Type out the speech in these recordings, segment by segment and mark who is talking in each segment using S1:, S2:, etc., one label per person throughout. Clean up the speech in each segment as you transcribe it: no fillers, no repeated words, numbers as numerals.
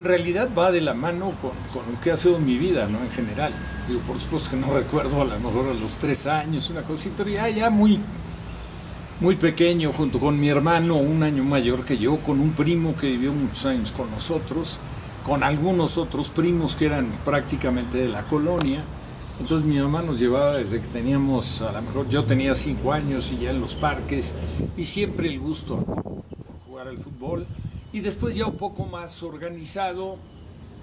S1: En realidad va de la mano con lo que ha sido mi vida, ¿no? En general. Digo, por supuesto que no recuerdo a lo mejor a los 3 años, una cosa así, pero ya muy pequeño, junto con mi hermano, un año mayor que yo, con un primo que vivió muchos años con nosotros, con algunos otros primos que eran prácticamente de la colonia. Entonces mi mamá nos llevaba desde que teníamos, a lo mejor yo tenía 5 años y ya en los parques, y siempre el gusto por jugar al fútbol. Y después ya un poco más organizado,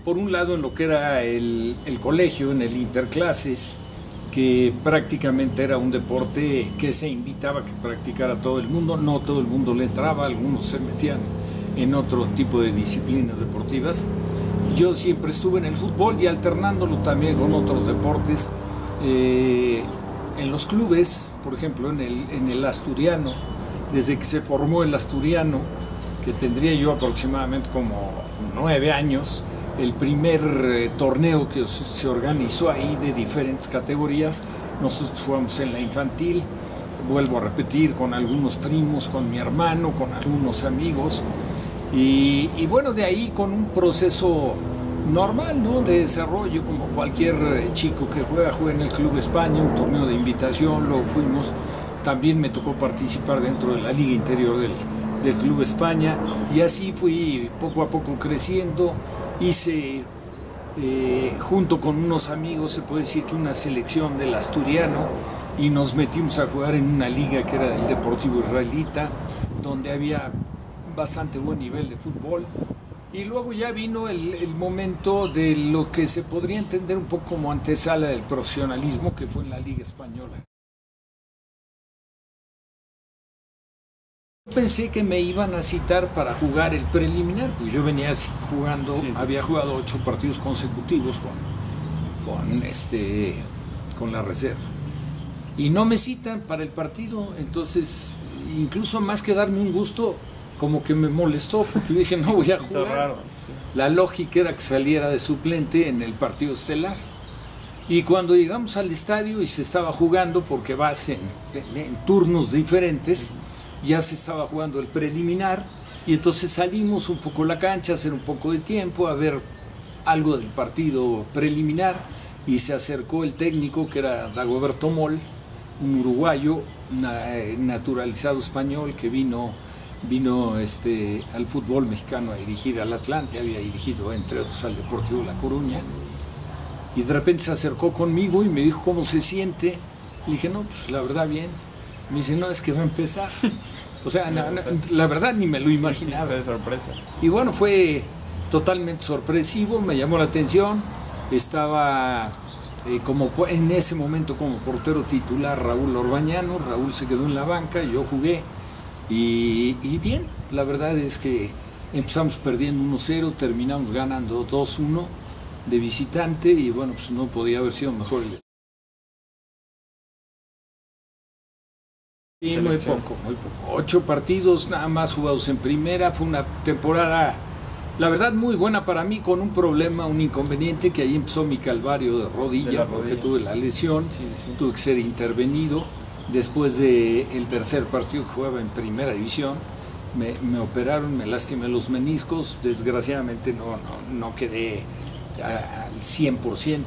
S1: por un lado en lo que era el colegio, en el interclases, que prácticamente era un deporte que se invitaba a que practicara todo el mundo, no todo el mundo le entraba, algunos se metían en otro tipo de disciplinas deportivas. Yo siempre estuve en el fútbol y alternándolo también con otros deportes, en los clubes, por ejemplo en el Asturiano, desde que se formó el Asturiano, que tendría yo aproximadamente como 9 años, el primer torneo que se organizó ahí de diferentes categorías. Nosotros jugamos en la infantil, vuelvo a repetir, con algunos primos, con mi hermano, con algunos amigos, y bueno, de ahí con un proceso normal, ¿no?, de desarrollo, como cualquier chico que juega en el Club España, un torneo de invitación, luego fuimos, también me tocó participar dentro de la Liga Interior del Club España, y así fui poco a poco creciendo. Hice, junto con unos amigos, se puede decir que una selección del Asturiano, y nos metimos a jugar en una liga que era el Deportivo Israelita, donde había bastante buen nivel de fútbol. Y luego ya vino el momento de lo que se podría entender un poco como antesala del profesionalismo, que fue en la Liga Española. Pensé que me iban a citar para jugar el preliminar, pues yo venía jugando, sí. Había jugado 8 partidos consecutivos con la reserva. Y no me citan para el partido, entonces, incluso más que darme un gusto, como que me molestó, porque yo dije, no voy a jugar. Raro, sí. La lógica era que saliera de suplente en el partido estelar. Y cuando llegamos al estadio y se estaba jugando, porque vas en turnos diferentes, ya se estaba jugando el preliminar, y entonces salimos un poco a la cancha a hacer un poco de tiempo, a ver algo del partido preliminar, y se acercó el técnico, que era Dagoberto Moll, un uruguayo naturalizado español que vino al fútbol mexicano a dirigir al Atlante, había dirigido entre otros al Deportivo La Coruña, y de repente se acercó conmigo y me dijo cómo se siente. Le dije, no, pues la verdad bien. Me dice, no, es que va a empezar. O sea, la verdad ni me lo imaginaba.
S2: Sí, de sorpresa.
S1: Y bueno, fue totalmente sorpresivo, me llamó la atención. Estaba en ese momento como portero titular Raúl Orbañano. Raúl se quedó en la banca, yo jugué. Y bien, la verdad es que empezamos perdiendo 1-0, terminamos ganando 2-1 de visitante, y bueno, pues no podía haber sido mejor. Sí, muy poco. 8 partidos nada más jugados en primera. Fue una temporada, la verdad, muy buena para mí, con un problema, un inconveniente, que ahí empezó mi calvario de rodilla, porque tuve la lesión, sí. Tuve que ser intervenido. Después del tercer partido que jugaba en primera división, me operaron, me lastimé los meniscos. Desgraciadamente no quedé al 100%,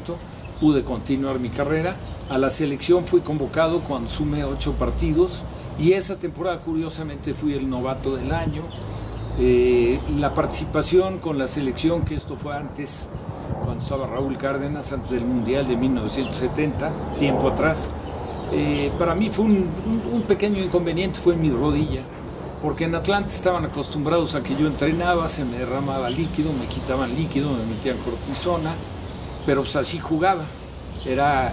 S1: pude continuar mi carrera. A la selección fui convocado cuando sumé 8 partidos, y esa temporada curiosamente fui el novato del año. La participación con la selección, que esto fue antes, cuando estaba Raúl Cárdenas, antes del Mundial de 1970, tiempo atrás, para mí fue un pequeño inconveniente, fue mi rodilla, porque en Atlante estaban acostumbrados a que yo entrenaba, se me derramaba líquido, me quitaban líquido, me metían cortisona, pero pues así jugaba, era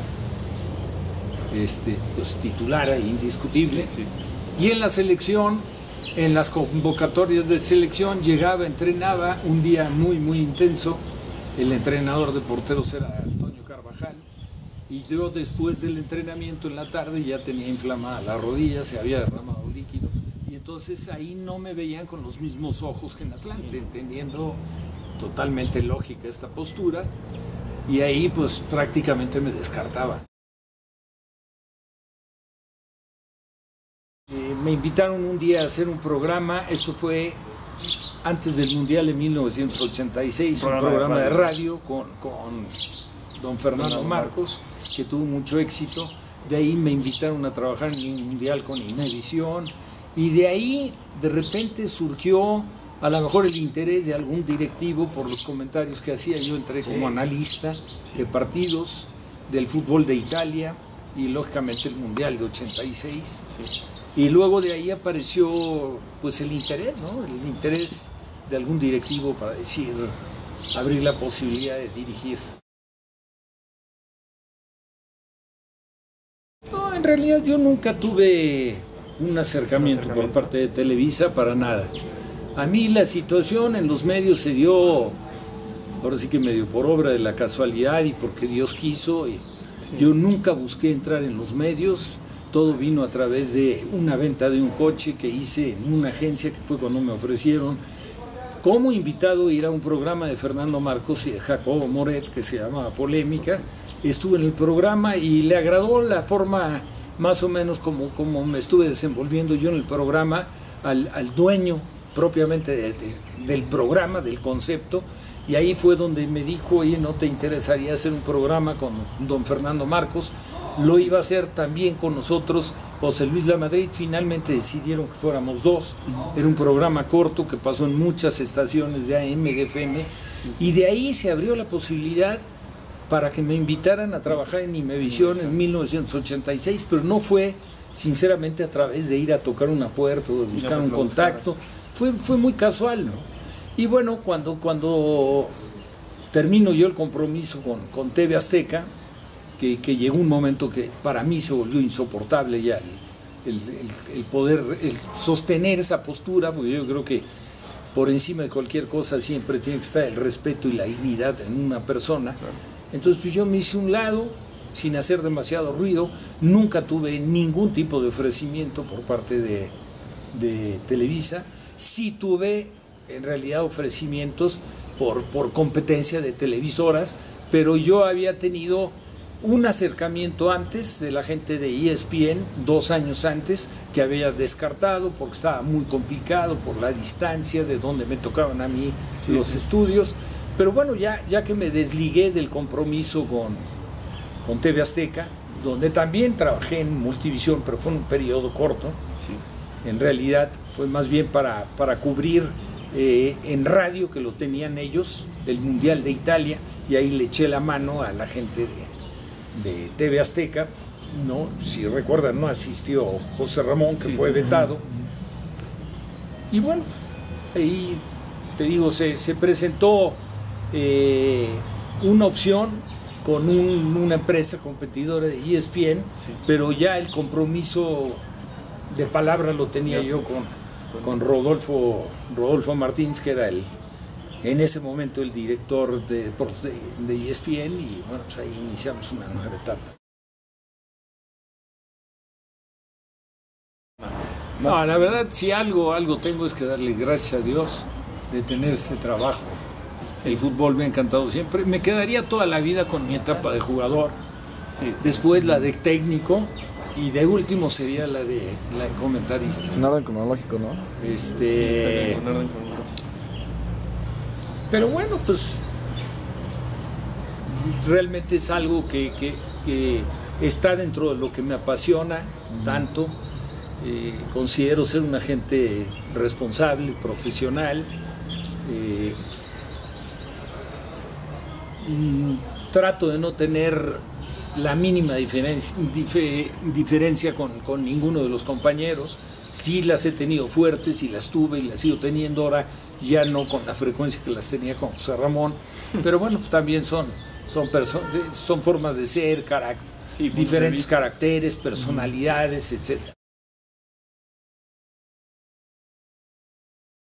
S1: pues titular indiscutible. Sí. Y en la selección, en las convocatorias de selección, llegaba, entrenaba, un día muy intenso. El entrenador de porteros era Antonio Carvajal, y yo después del entrenamiento en la tarde ya tenía inflamada la rodilla, se había derramado líquido, y entonces ahí no me veían con los mismos ojos que en Atlante, sí. Entendiendo totalmente lógica esta postura, y ahí pues prácticamente me descartaba. Me invitaron un día a hacer un programa, esto fue antes del Mundial de 1986, un programa de radio con don Fernando Marcos, que tuvo mucho éxito. De ahí me invitaron a trabajar en el Mundial con Imevisión, y de ahí de repente surgió a lo mejor el interés de algún directivo por los comentarios que hacía. Yo entré como analista de partidos del fútbol de Italia y lógicamente el Mundial de 86. Y luego de ahí apareció pues el interés, ¿no? El interés de algún directivo para decir, abrir la posibilidad de dirigir. No, en realidad yo nunca tuve un acercamiento por parte de Televisa para nada. A mí la situación en los medios se dio, ahora sí que medio por obra de la casualidad y porque Dios quiso. Yo nunca busqué entrar en los medios, todo vino a través de una venta de un coche que hice en una agencia, que fue cuando me ofrecieron como invitado a ir a un programa de Fernando Marcos y de Jacobo Moret que se llamaba Polémica. Estuve en el programa y le agradó la forma más o menos como me estuve desenvolviendo yo en el programa al dueño propiamente del programa, del concepto, y ahí fue donde me dijo, oye, ¿no te interesaría hacer un programa con don Fernando Marcos? Lo iba a hacer también con nosotros José Luis Lamadrid. Finalmente decidieron que fuéramos dos. Era un programa corto que pasó en muchas estaciones de AM, de FM, y de ahí se abrió la posibilidad para que me invitaran a trabajar en Imevisión en 1986, pero no fue sinceramente a través de ir a tocar una puerta o de buscar un contacto. Fue muy casual, ¿no? Y bueno, cuando termino yo el compromiso con TV Azteca, que llegó un momento que para mí se volvió insoportable ya el poder sostener esa postura, porque yo creo que por encima de cualquier cosa siempre tiene que estar el respeto y la dignidad en una persona. Entonces pues yo me hice un lado sin hacer demasiado ruido. Nunca tuve ningún tipo de ofrecimiento por parte de Televisa. Sí tuve en realidad ofrecimientos por competencia de televisoras, pero yo había tenido un acercamiento antes de la gente de ESPN, 2 años antes, que había descartado porque estaba muy complicado por la distancia de donde me tocaban a mí los estudios. Pero bueno, ya que me desligué del compromiso con TV Azteca, donde también trabajé en Multivisión, pero fue un periodo corto, en realidad fue más bien para cubrir en radio, que lo tenían ellos, el Mundial de Italia, y ahí le eché la mano a la gente de TV Azteca, ¿no? Si recuerdan, no asistió José Ramón, que fue vetado. Y bueno, ahí te digo, se presentó una opción con una empresa competidora de ESPN, pero ya el compromiso de palabra lo tenía yo con Rodolfo Martínez, que era en ese momento el director de deportes de ESPN, y bueno, pues ahí iniciamos una nueva etapa. No, la verdad, si algo tengo es que darle gracias a Dios de tener este trabajo. El fútbol me ha encantado siempre. Me quedaría toda la vida con mi etapa de jugador, después la de técnico, y de último sería la de comentarista.
S2: En orden cronológico, ¿no?
S1: En orden cronológico. Pero bueno, pues realmente es algo que está dentro de lo que me apasiona tanto. Considero ser una gente responsable, profesional. Trato de no tener la mínima diferencia con ninguno de los compañeros. Sí las he tenido fuertes y las tuve y las sigo teniendo ahora, ya no con la frecuencia que las tenía con José Ramón, pero bueno, pues también son formas de ser, diferentes caracteres, personalidades, etc.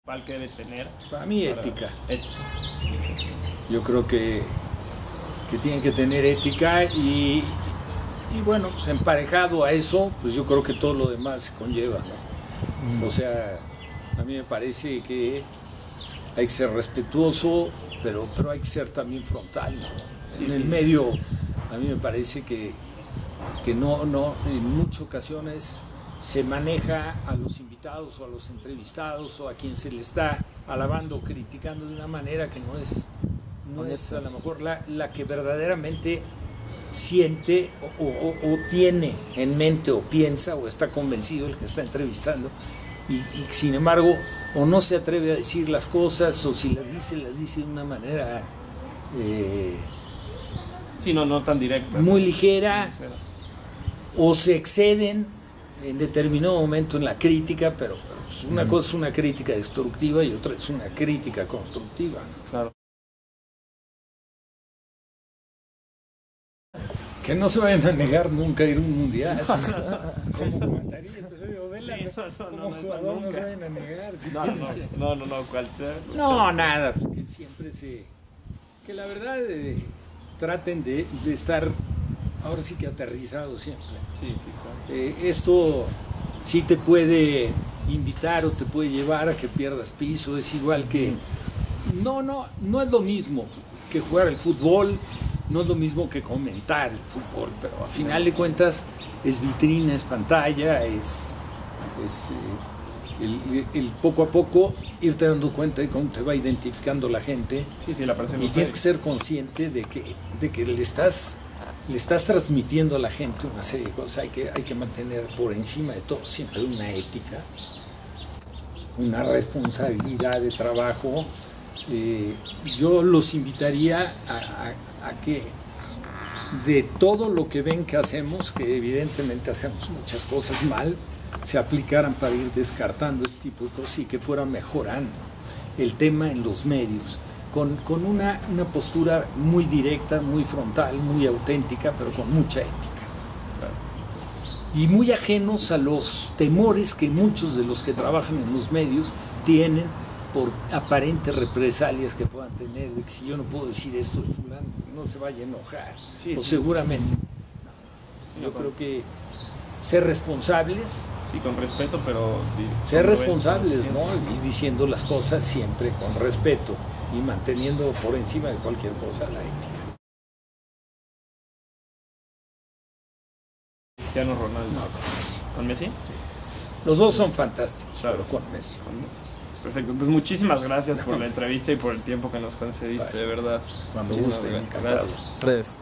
S3: ¿Cuál que debe tener?
S1: Para mí ética. Yo creo que tienen que tener ética y bueno, pues emparejado a eso, pues yo creo que todo lo demás se conlleva, ¿no? O sea, a mí me parece que hay que ser respetuoso, pero hay que ser también frontal, ¿no? En el medio, a mí me parece que no, en muchas ocasiones se maneja a los invitados o a los entrevistados o a quien se le está alabando o criticando de una manera que no es a lo mejor la que verdaderamente siente o tiene en mente o piensa o está convencido el que está entrevistando y sin embargo o no se atreve a decir las cosas o si las dice de una manera
S2: sí, no tan directa,
S1: muy ligera, o se exceden en determinado momento en la crítica, pero pues una cosa es una crítica destructiva y otra es una crítica constructiva, ¿no?
S2: Claro.
S1: Que no se vayan a negar nunca a ir a un mundial como comentarista, como jugador no se vayan a negar.
S2: No, cual sea.
S1: No, nada, que siempre que la verdad traten de estar ahora sí que aterrizados siempre.
S2: Sí, claro.
S1: Esto sí te puede invitar o te puede llevar a que pierdas piso, es igual que... No es lo mismo que jugar el fútbol, no es lo mismo que comentar el fútbol, pero a final de cuentas es vitrina, es pantalla, es el poco a poco irte dando cuenta de cómo te va identificando la gente.
S2: Sí, la
S1: y tienes que ser consciente de que le estás transmitiendo a la gente una serie de cosas. Hay que mantener por encima de todo siempre una ética, una responsabilidad de trabajo. Yo los invitaría a que de todo lo que ven que hacemos, que evidentemente hacemos muchas cosas mal, se aplicaran para ir descartando este tipo de cosas y que fuera mejorando el tema en los medios, con una postura muy directa, muy frontal, muy auténtica, pero con mucha ética. Y muy ajenos a los temores que muchos de los que trabajan en los medios tienen por aparentes represalias que puedan tener, de que si yo no puedo decir esto de fulano, no se vaya a enojar, o seguramente. Yo creo que ser responsables.
S2: Sí, con respeto, pero...
S1: Ser responsables, ¿no? Y diciendo las cosas siempre con respeto y manteniendo por encima de cualquier cosa la ética.
S2: Cristiano Ronaldo.
S1: No, con Messi.
S2: ¿Con Messi? Sí.
S1: Los dos son fantásticos,
S2: claro,
S1: pero con Messi.
S2: Perfecto, pues muchísimas gracias por la entrevista y por el tiempo que nos concediste, de verdad.
S1: Cuando guste, encantado.
S2: Gracias.